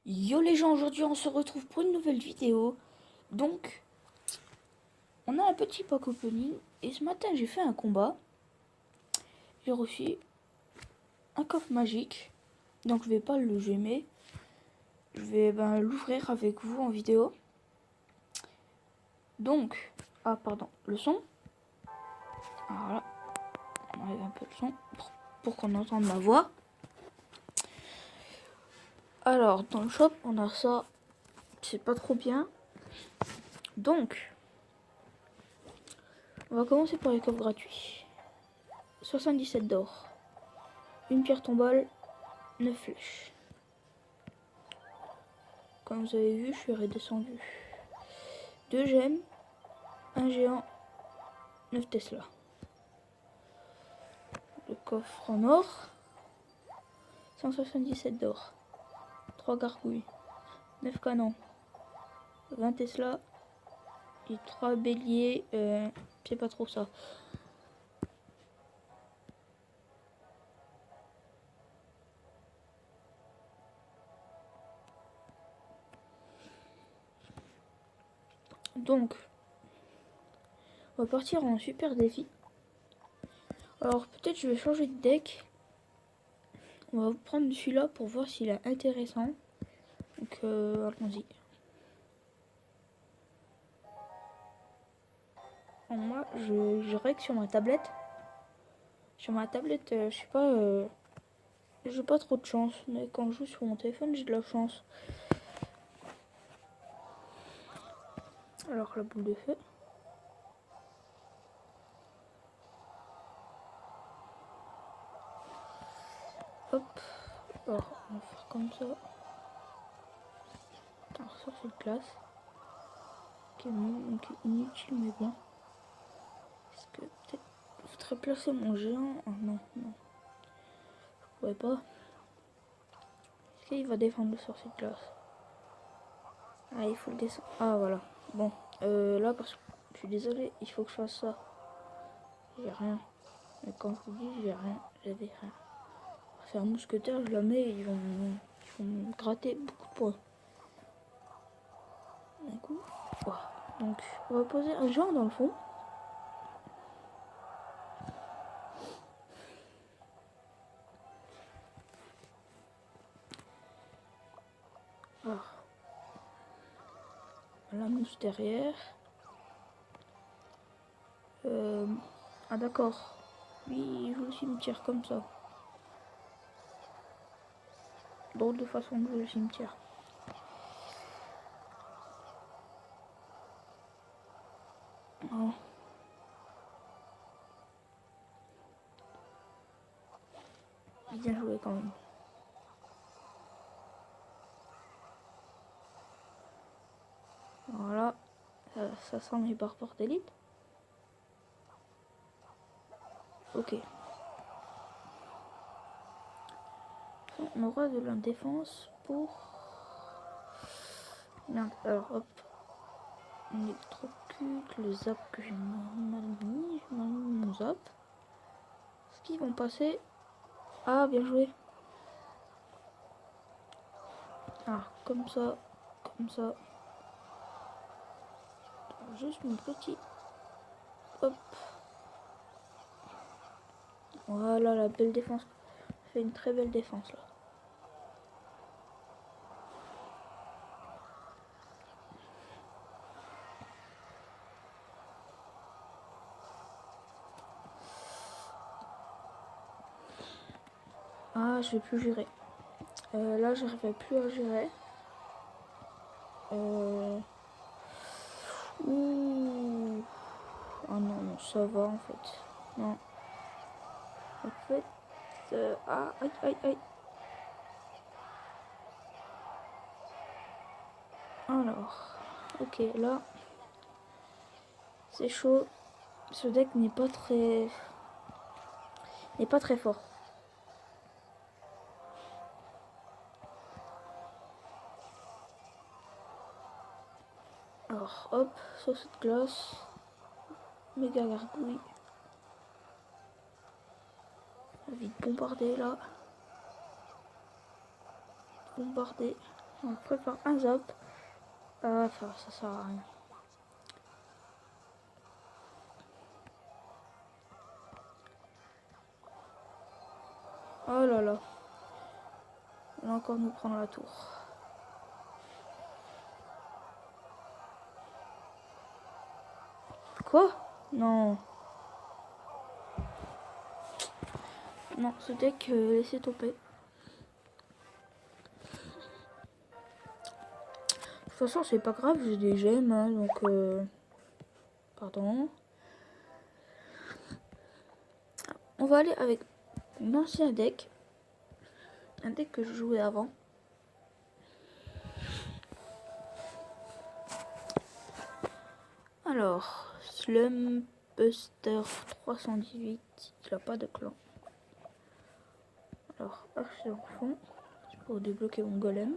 Yo les gens, aujourd'hui on se retrouve pour une nouvelle vidéo. Donc, on a un petit pack opening et ce matin j'ai fait un combat. J'ai reçu un coffre magique. Donc je vais pas le gémer. Je vais l'ouvrir avec vous en vidéo. Donc, ah pardon, le son. Voilà, on enlève un peu le son pour qu'on entende ma voix. Alors, dans le shop, on a ça. C'est pas trop bien. Donc, on va commencer par les coffres gratuits. 77 d'or. Une pierre tombale, 9 flèches. Comme vous avez vu, je suis redescendu. 2 gemmes, un géant, 9 Tesla. Le coffre en or, 177 d'or. 3 gargouilles, 9 canons, 20 Tesla et 3 béliers, c'est pas trop ça. Donc, on va partir en super défi. Alors peut-être je vais changer de deck. On va prendre celui-là pour voir s'il est intéressant. Donc allons-y. Moi je règle sur ma tablette. Sur ma tablette, je sais pas, j'ai pas trop de chance. Mais quand je joue sur mon téléphone, j'ai de la chance. Alors la boule de feu. Hop. Alors on va faire comme ça. Alors ça c'est de classe. Qui est inutile mais bon. Est-ce que peut-être je voudrais placer mon géant? Ah non, non. Je pourrais pas. Est-ce qu'il va défendre le sorcier de glace? Ah il faut le descendre. Ah voilà. Bon. Là parce que je suis désolé, il faut que je fasse ça. J'ai rien. Mais quand je vous dis j'ai rien, j'avais rien. C'est un mousquetaire, je la mets, ils vont me gratter beaucoup de points. D'un coup, voilà. Donc on va poser un géant dans le fond. Alors, la mousse derrière. Ah d'accord. Lui il joue le cimetière comme ça. Drôle de façon de jouer le cimetière. Oh. Bien joué quand même. Voilà. Ça sent mes barres d'élite. Ok. On aura de la défense pour... Merde, alors hop. On électrocute le zap que j'ai mal mis. J'ai mal mis mon zap. Est-ce qu'ils vont passer? Ah, bien joué. Ah, comme ça, comme ça. Juste mon petit. Hop. Voilà la belle défense. C'est une très belle défense là. Ah, je vais plus gérer. Là, j'arriverai plus à gérer. Ouh. Ah non, non, ça va en fait. Non. En fait. Ah, aïe, aïe, aïe. Alors. Ok, là. C'est chaud. Ce deck n'est pas très. N'est pas très fort. Alors, hop, sauce de glace. Méga gargouille. On va vite bombarder là. Bombarder. On prépare un zap. Enfin, ça sert à rien. Oh là là. On va encore nous prendre la tour. Quoi? Non. Non, ce deck, laissez tomber. De toute façon, c'est pas grave, j'ai des gemmes, hein, donc... Pardon. On va aller avec mon ancien deck. Un deck que je jouais avant. Alors, Slum Buster 318, il a pas de clan. Alors, Archer en fond, pour débloquer mon golem.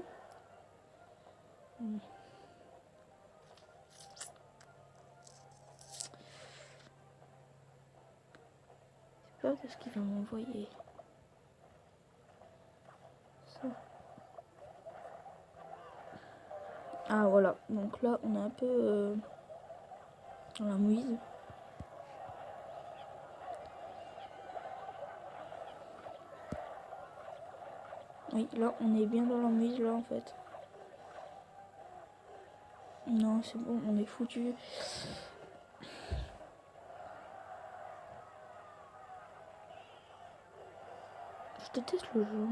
C'est pas ce qu'il va m'envoyer. Ça. Ah voilà, donc là on est un peu dans la mouise. Oui, là on est bien dans la mouise là en fait. Non, c'est bon, on est foutu. Je déteste le jeu.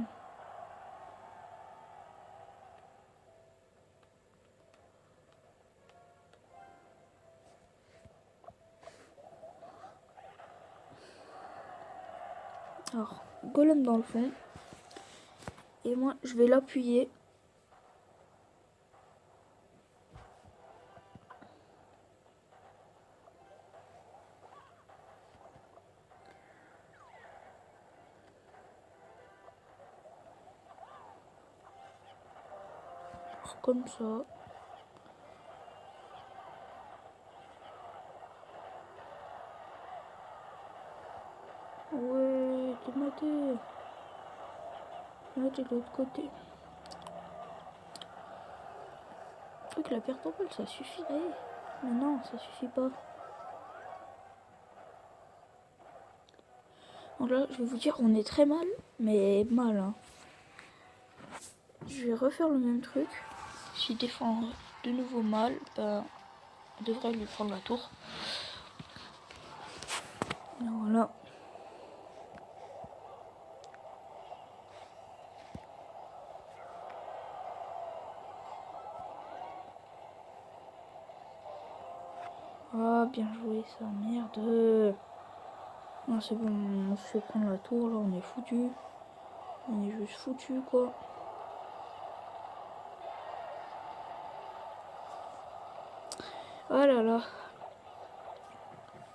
Alors, golem dans le fond. Et moi, je vais l'appuyer. Alors, comme ça. Ouais, t'es maté. Là, t'es de l'autre côté. Truc, la perte en balle, ça suffirait. Mais non, ça suffit pas. Donc là, je vais vous dire, on est très mal, mais mal. Hein. Je vais refaire le même truc. S'il défend de nouveau mal, ben, on devrait lui prendre la tour. Et voilà. Ah, bien joué ça, merde. Non, c'est bon, on se fait prendre la tour, là, on est foutu. On est juste foutu, quoi. Oh là là.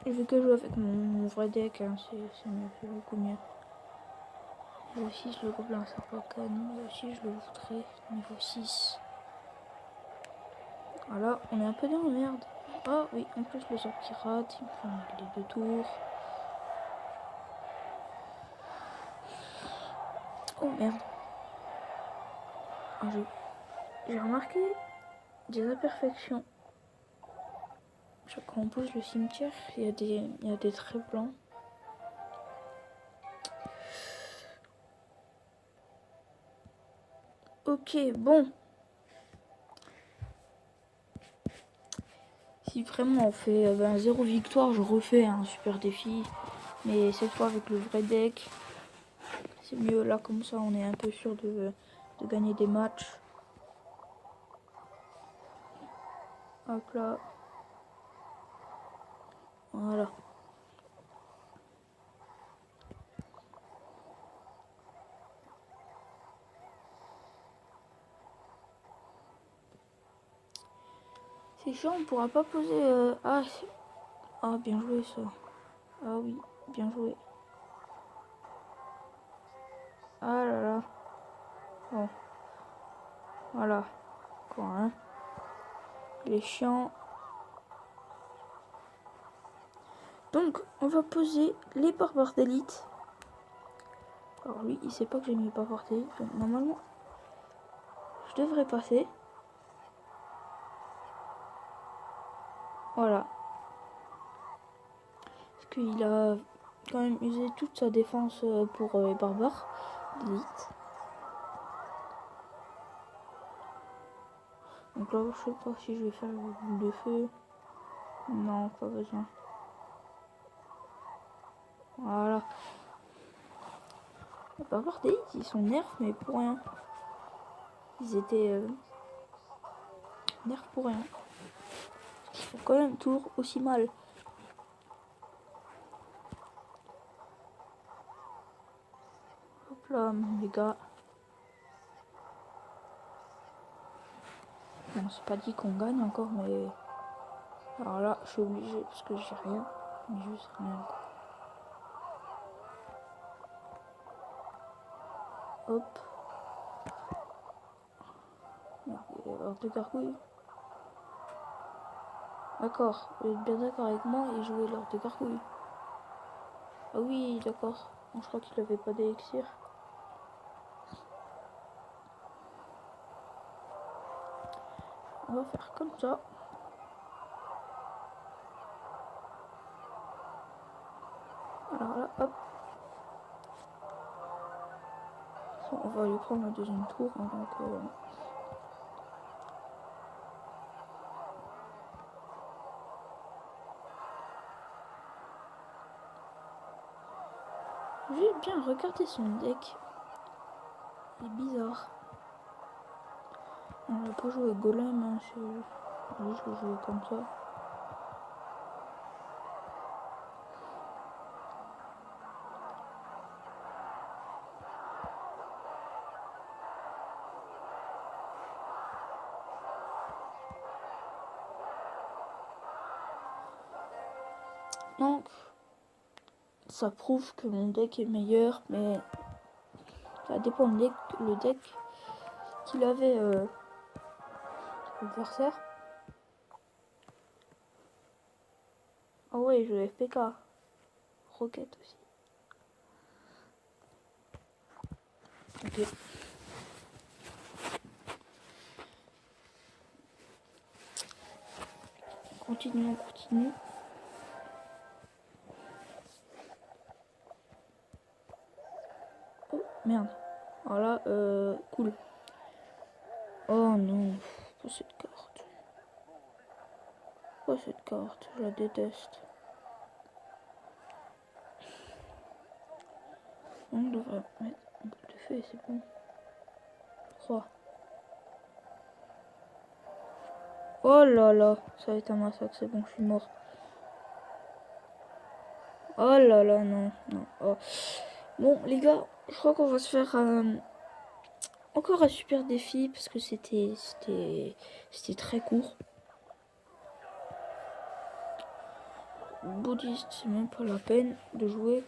Je vais que jouer avec mon vrai deck, hein. C'est mieux, c'est beaucoup mieux. Niveau 6, le gobelin Sarpacan. Niveau 6, je le voudrais. Niveau 6. Voilà, on est un peu dans la merde. Ah oui, en plus le sort qui rate, il me prend les 2 tours. Oh merde. Ah, j'ai remarqué des imperfections. Quand on pose le cimetière, il y a des traits blancs. Ok, bon. Si vraiment on fait 0 victoire, je refais un super défi. Mais cette fois avec le vrai deck. C'est mieux là, comme ça on est un peu sûr de gagner des matchs. Hop là. Voilà. C'est chiant, on pourra pas poser... Ah, bien joué ça. Ah oui, bien joué. Ah là là. Bon. Voilà. Quoi, hein. Il est chiant. Donc, on va poser les barbares d'élite. Alors lui, il sait pas que j'ai mis barbares d'élite. Donc, normalement, Je devrais passer. Voilà. Parce qu'il a quand même usé toute sa défense pour les barbares d'élite. Donc là, je sais pas si je vais faire le boule de feu. Non, pas besoin. Voilà. Les barbares d'élite, ils sont nerfs, mais pour rien. Ils étaient nerfs pour rien. Ils font quand même toujours aussi mal. Hop là, les gars. Bon, c'est pas dit qu'on gagne encore, mais... Alors là, je suis obligé, parce que j'ai rien. Juste rien, quoi. Hop. Merde, il va y avoir deux gargouilles. D'accord, vous êtes bien d'accord avec moi et jouer lors de gargouilles. Ah oui, d'accord. Bon, je crois qu'il avait pas d'élixir. On va faire comme ça. Alors là, hop. On va lui prendre la deuxième tour. Hein, donc, j'ai bien regardé son deck. Il est bizarre. On n'a pas joué golem, hein, c'est juste le jouer comme ça. Donc, ça prouve que mon deck est meilleur, mais ça dépend le deck qu'il avait l'adversaire. Ah ouais, je joue FPK. Rocket aussi. Ok. On continue. Oh, merde. Voilà, cool. Oh non, pas cette carte. Pas cette carte, je la déteste. On devrait mettre un boule de feu et c'est bon. 3. Oh là là, ça va être un massacre, c'est bon, je suis mort. Oh là là, non, non. Oh. Bon, les gars, je crois qu'on va se faire encore un super défi parce que c'était très court. Bouddhiste, c'est même pas la peine de jouer.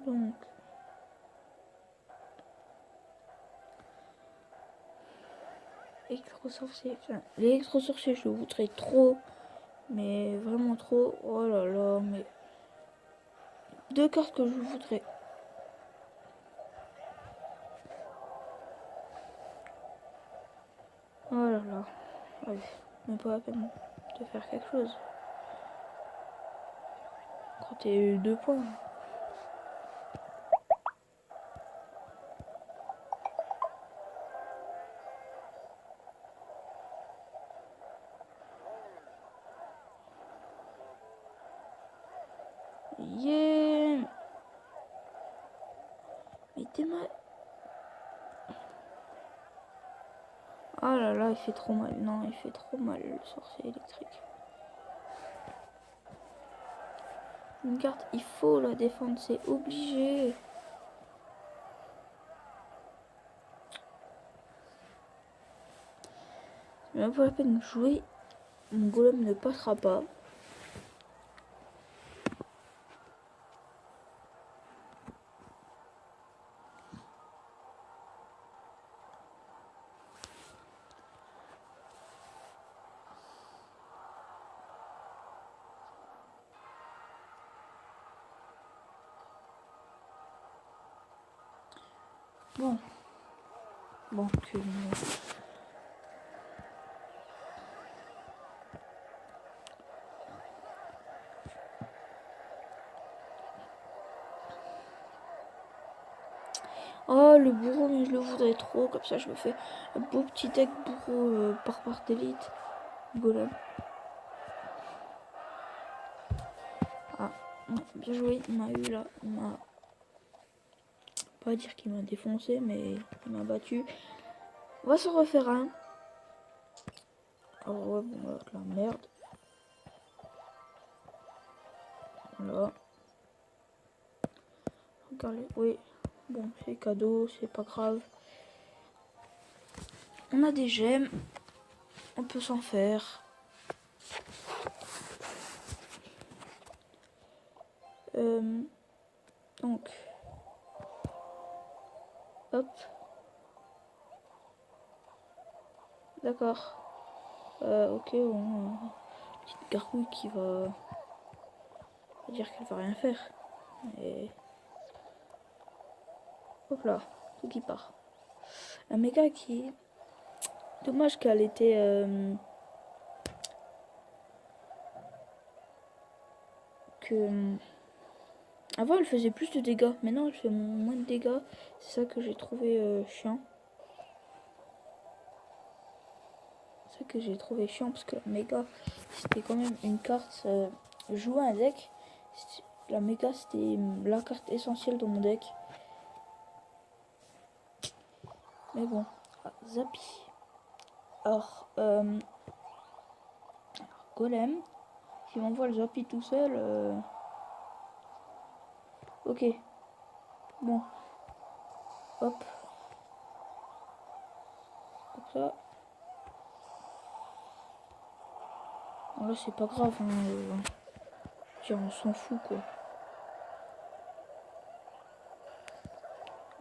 Donc, électro-sorcier. Enfin, l'électro-sorcier, je voudrais trop. Mais vraiment trop. Oh là là, mais... Deux cartes que je voudrais. Oh là là. Allez, même pas la peine de faire quelque chose. Quand t'as eu 2 points. Yeah. Mais t'es mal. Oh là là, il fait trop mal. Non, il fait trop mal le sorcier électrique. Une carte, il faut la défendre, c'est obligé. C'est même pas la peine de jouer. Mon golem ne passera pas. Bon. Bon, que... Oh, le bourreau, mais je le voudrais trop. Comme ça, je me fais un beau petit deck bourreau par part d'élite. Golem. Ah, bien joué. Il m'a eu là. Il m'a... Pas dire qu'il m'a défoncé, mais il m'a battu. On va s'en refaire un. Alors, ouais, bon, là, la merde. Voilà. Regardez, oui. Bon, c'est cadeau, c'est pas grave. On a des gemmes. On peut s'en faire. Donc. Hop. D'accord. Ok, bon. Petite gargouille qui va... dire qu'elle va rien faire. Et... hop là. Tout qui part. La méga qui... Dommage qu'elle était... que... Avant, elle faisait plus de dégâts. Maintenant, elle fait moins de dégâts. C'est ça que j'ai trouvé chiant. C'est ça que j'ai trouvé chiant parce que la méga, c'était quand même une carte... jouer un deck. La méga, c'était la carte essentielle dans mon deck. Mais bon. Ah, Zappy. Alors, Golem. Si on voit le Zappy tout seul... Ok. Bon. Hop. Comme ça. Bon, là, c'est pas grave. Hein, Tiens, on s'en fout, quoi.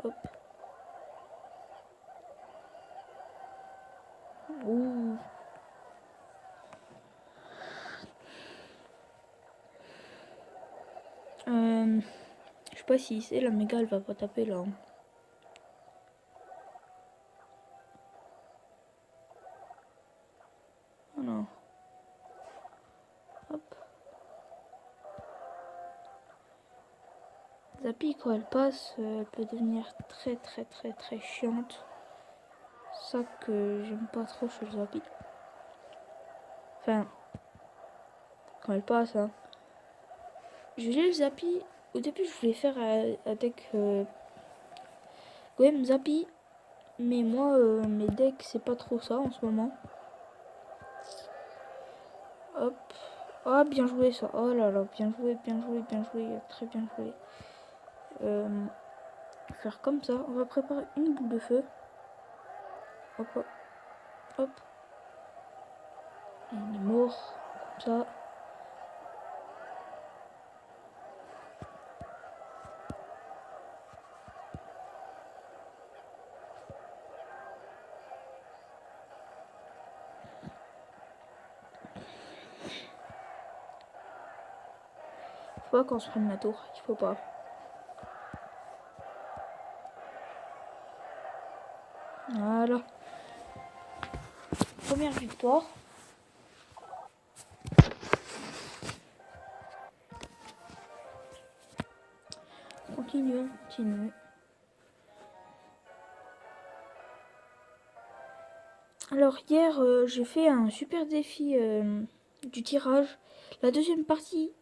Hop. Ouh. Je sais pas si c'est la méga, elle va pas taper là. Oh non. Hop. Zappy, quand elle passe, elle peut devenir très chiante. Ça que j'aime pas trop chez le Zappy. Enfin, quand elle passe, hein. Je voulais le Zappy. Au début, je voulais faire avec Golem Zappy. Mais moi, mes decks, c'est pas trop ça en ce moment. Hop. Ah, bien joué ça. Oh là là, bien joué. Très bien joué. Faire comme ça. On va préparer une boule de feu. Hop, hop, hop. Il est mort. Comme ça. Faut pas qu'on se prenne la tour. Il faut pas. Voilà. Première victoire. Continuons. Alors hier, j'ai fait un super défi du tirage. La deuxième partie,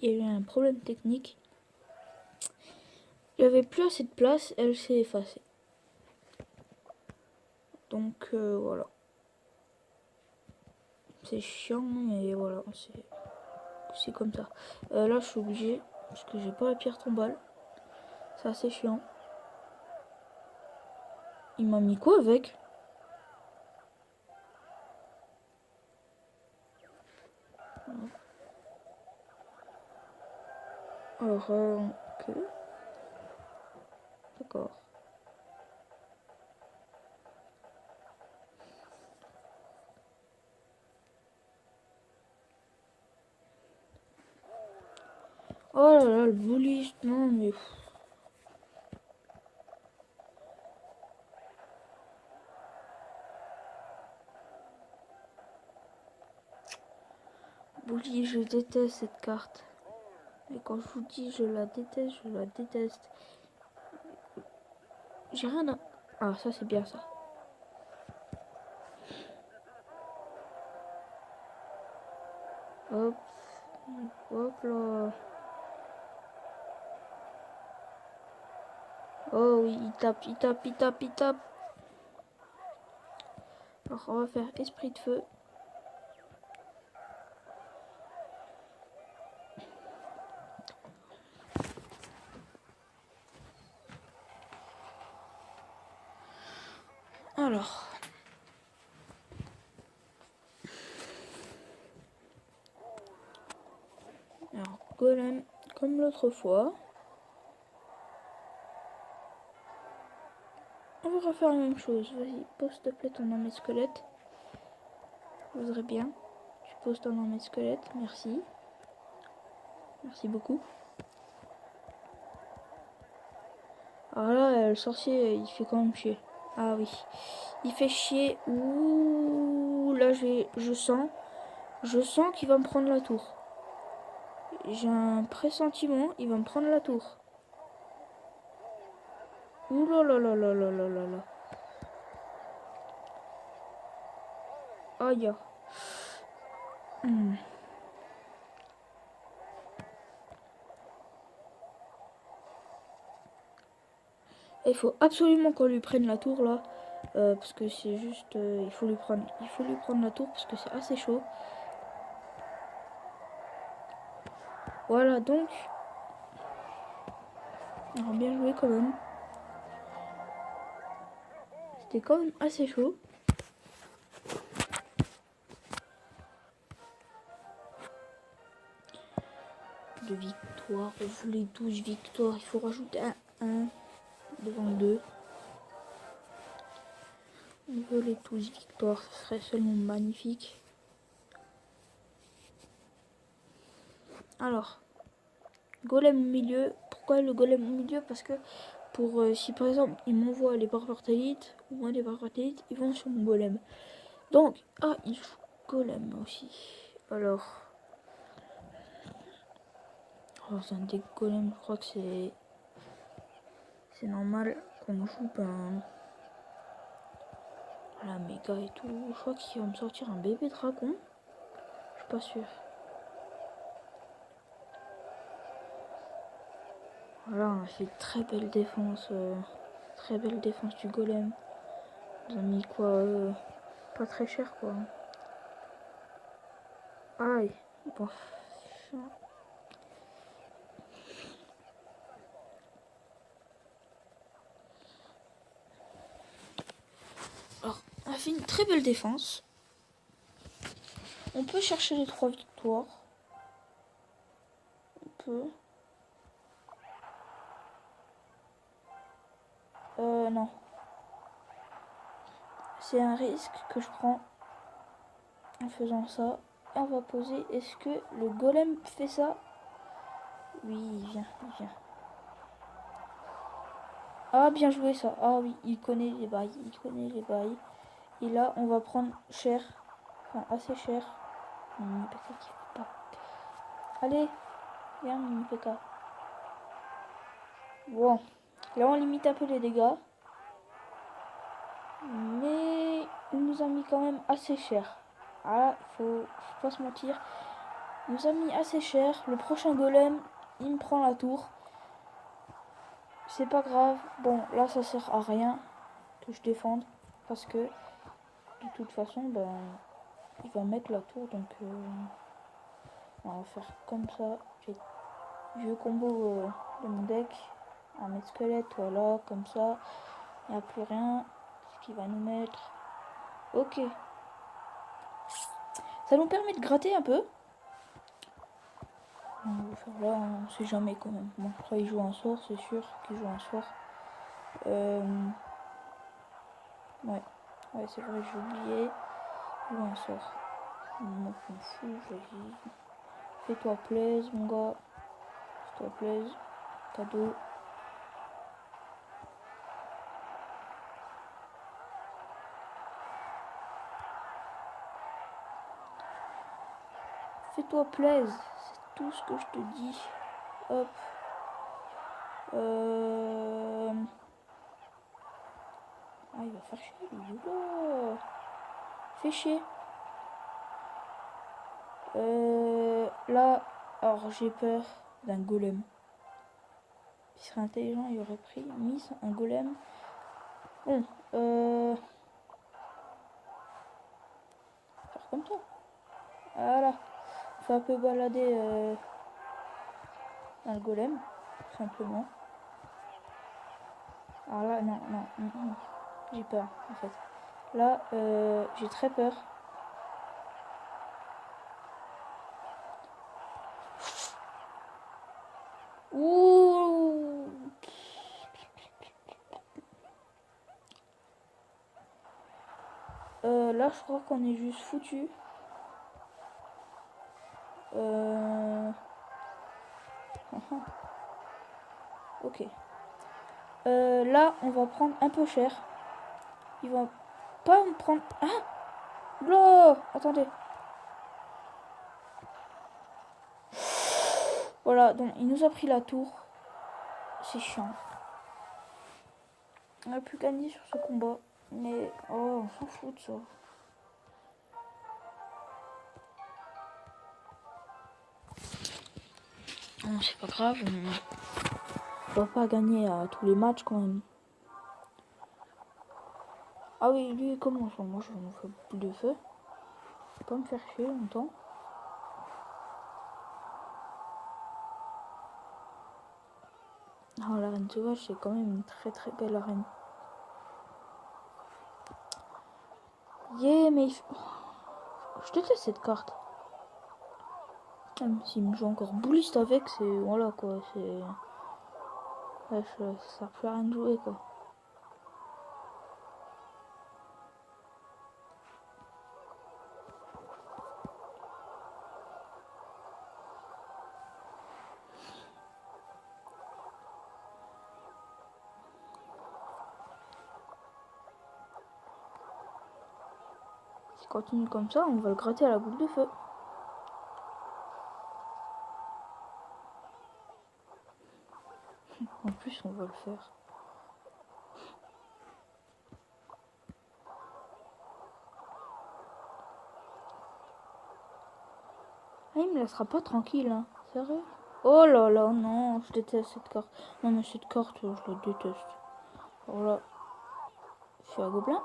il y a eu un problème technique. Il n'y avait plus assez de place, elle s'est effacée. Donc voilà. C'est chiant, mais voilà, c'est comme ça. Là, je suis obligée, parce que j'ai pas la pierre tombale. C'est assez chiant. Il m'a mis quoi avec? Alors, ok. D'accord. Oh là là, le bullish, non mais... vous le dis, je déteste cette carte. Et quand je vous dis je la déteste, je la déteste. J'ai rien à... Ah, ça c'est bien ça. Hop. Hop là. Oh oui, il tape, il tape, il tape, il tape. Alors on va faire esprit de feu. Alors. Alors, golem, comme l'autre fois. On va refaire la même chose. Vas-y, pose s'il te plaît ton armée de squelette. Je voudrais bien. Tu poses ton armée de squelette, merci. Merci beaucoup. Alors là, le sorcier, il fait quand même chier. Ah oui. Il fait chier. Ouh, là, je sens qu'il va me prendre la tour. J'ai un pressentiment, il va me prendre la tour. Ouh là là là là là là là là. Aïe. Il faut absolument qu'on lui prenne la tour là. Parce que c'est juste... il faut lui prendre la tour parce que c'est assez chaud. Voilà, donc... On a bien joué quand même. C'était quand même assez chaud. De victoires, on voulait 12 victoires. Il faut rajouter un 1 devant 2. On veut les 12 victoires, ce serait seulement magnifique. Alors, golem au milieu. Pourquoi le golem au milieu? Parce que pour si par exemple il m'envoie les barbares élites, ou moi les barbares élites, ils vont sur mon golem. Donc, ah, il joue golem aussi. Alors, oh, c'est un deck golem, je crois que c'est normal qu'on joue la méga et tout. Je crois qu'il va me sortir un bébé dragon. Je suis pas sûr. Voilà, on a fait très belle défense. Très belle défense du golem. On a mis quoi pas très cher quoi. Aïe. Bon. Alors, on a fait une très belle défense. On peut chercher les 3 victoires. On peut. Non. C'est un risque que je prends en faisant ça. Et on va poser. Est-ce que le golem fait ça? Oui, il vient, il vient. Ah, bien joué ça. Ah oui, il connaît les bails. Il connaît les bails. Et là, on va prendre cher. Enfin, assez cher. Mini PK qui fait pas. Allez, viens, Mini PK. Bon, là, on limite un peu les dégâts. Mais il nous a mis quand même assez cher. Ah, faut pas se mentir. Il nous a mis assez cher. Le prochain golem, il me prend la tour. C'est pas grave. Bon, là, ça sert à rien que je défende. Parce que, de toute façon, ben, il va mettre la tour. Donc, on va faire comme ça. J'ai vieux combo de mon deck. Un mètre squelette, voilà, comme ça. Il n'y a plus rien. Ce qu'il va nous mettre. Ok. Ça nous permet de gratter un peu. On va faire là, on sait jamais quand même. Bon, après il joue un sort, c'est sûr qu'il joue un sort. Ouais, c'est vrai, j'ai oublié. Il joue un sort. Moi je m'en fous, vas-y. Fais-toi plaisir mon gars. Fais-toi plaisir. Cadeau. Fais-toi plaisir. C'est tout ce que je te dis. Hop. Ah, il va faire chier, lui. Oula. Fais chier. Là, alors j'ai peur d'un golem. Il serait intelligent, il aurait mis un golem. Bon, faire comme ça. Voilà. On fait un peu balader un golem, simplement. Alors là, non. J'ai peur, en fait. Là, j'ai très peur. Ouh. Là, je crois qu'on est juste foutu. Ok. Là, on va prendre un peu cher. Il va pas me prendre... Ah là, attendez. Voilà, donc il nous a pris la tour. C'est chiant. On n'a plus gagné sur ce combat. Mais, oh, on s'en fout de ça. Non, c'est pas grave. On va pas gagner à tous les matchs quand même. Ah oui, lui, comment ça? Moi, je me fais plus de feu. Je vais pas me faire chier longtemps. Oh, l'arène sauvage, c'est quand même une très très belle arène. Yeah, mais... Je déteste cette carte. Même s'il me joue encore bouliste avec, c'est... Voilà, quoi, c'est... Ouais, ça sert plus à rien de jouer, quoi. S'il continue comme ça, on va le gratter à la boule de feu. En plus, on va le faire. Ah, il me laissera pas tranquille, hein. Sérieux? Oh là là, non, je déteste cette carte. Non, mais cette carte, je la déteste. Alors là, je suis à gobelin?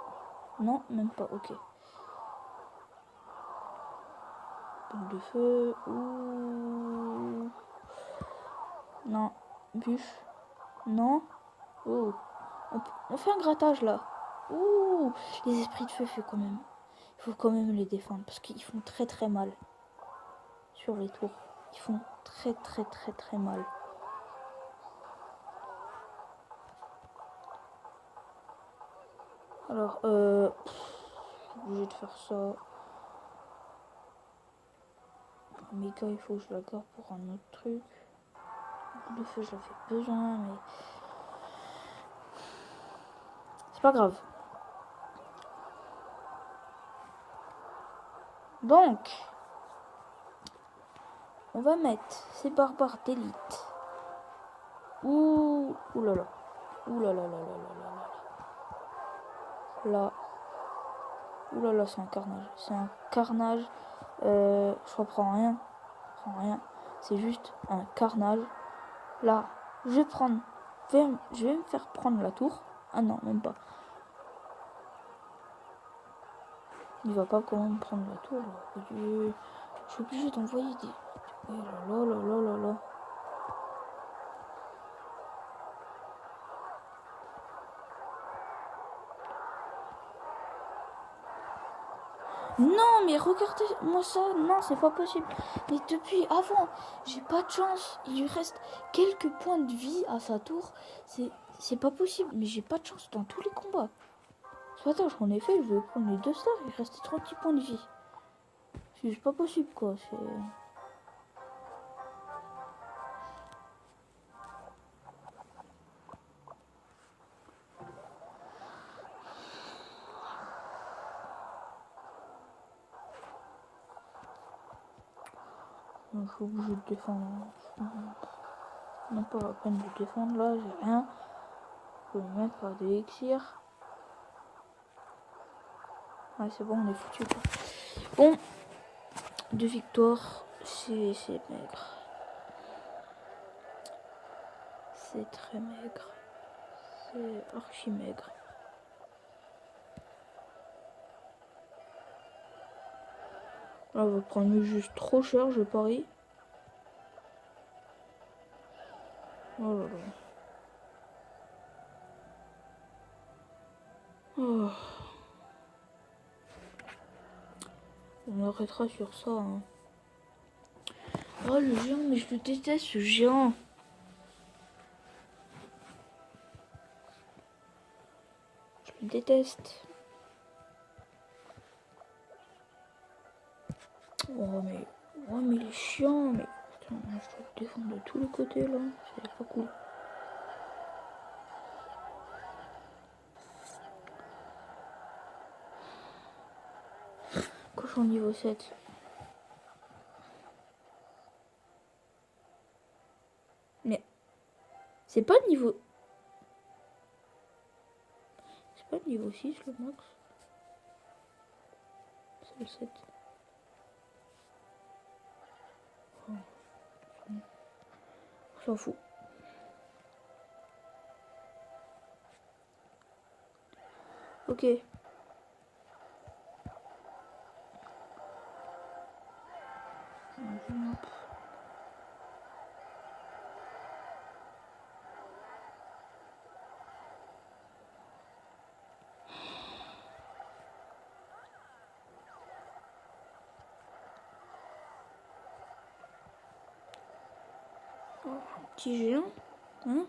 Non, même pas, ok. Boule de feu, ouh. Non, bûche. Non. Oh. On fait un grattage là. Ouh. Les esprits de feu, il faut quand même les défendre parce qu'ils font très très mal. Sur les tours. Ils font très très très très mal. Alors, je suis obligé de faire ça. Mika, il faut que je la garde pour un autre truc. Le feu, j'en fais besoin, mais... C'est pas grave. Donc, on va mettre ces barbares d'élite. Ouh là là. Ouh là là là là là là là. Là. Ouh là là, c'est un carnage. C'est un carnage. Je reprends rien. Je reprends rien. C'est juste un carnage. Là, je vais prendre... Je vais me faire prendre la tour. Ah non, même pas. Il va pas quand même prendre la tour. Là. Je suis obligé d'envoyer des... Oh là là là là là là. Non, mais regardez-moi ça. Non, c'est pas possible. Mais depuis avant, j'ai pas de chance. Il lui reste quelques points de vie à sa tour. C'est pas possible. Mais j'ai pas de chance dans tous les combats. Ce matin, j'en ai fait. Je vais prendre les 2 stars. Il restait 36 points de vie. C'est pas possible, quoi. C'est... Je suis obligé de défendre. Non, pas la peine de défendre là, j'ai rien. Je peux me mettre par des élixirs. Ouais, c'est bon, on est foutu quoi. Bon, 2 victoires, c'est maigre. C'est très maigre. C'est archi maigre. Là, on va prendre juste trop cher, je parie. Oh là là. Oh. On arrêtera sur ça. Hein. Oh le géant, mais je le déteste ce géant. Je le déteste. Oh mais il est chiant. Mais putain, je dois le défendre de tous les côtés là. C'est pas cool. Cochon niveau 7. Mais c'est pas niveau... C'est pas niveau 6 le max. C'est le 7. Oh. On s'en fout. Ok. Oh, petit géant. Hein?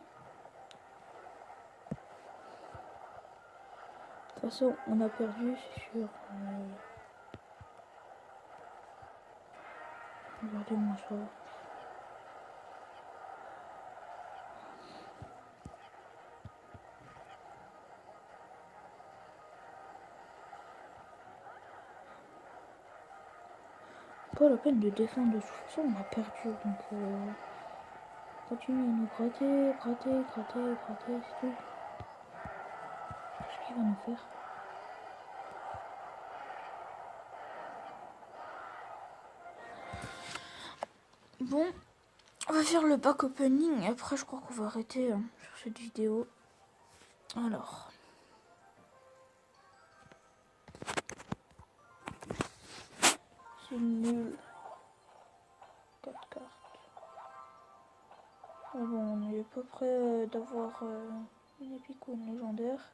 De toute façon, on a perdu, c'est sûr. Regardez-moi ça. Pas la peine de défendre de toute façon, on a perdu. Donc, continue à nous gratter, c'est tout. Qu'est-ce qu'il va nous faire? Bon, on va faire le pack opening et après je crois qu'on va arrêter sur cette vidéo. Alors. C'est nul. 4 cartes. Mais bon, on est à peu près d'avoir une épique ou une légendaire.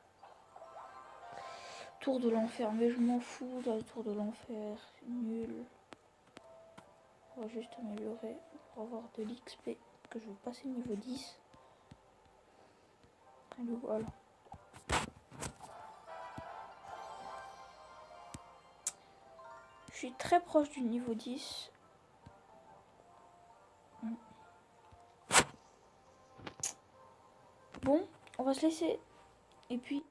Tour de l'enfer, mais je m'en fous de la tour de l'enfer. C'est nul. On va juste améliorer pour avoir de l'XP. Que je vais passer niveau 10. Et le voilà. Je suis très proche du niveau 10. Bon, on va se laisser. Et puis,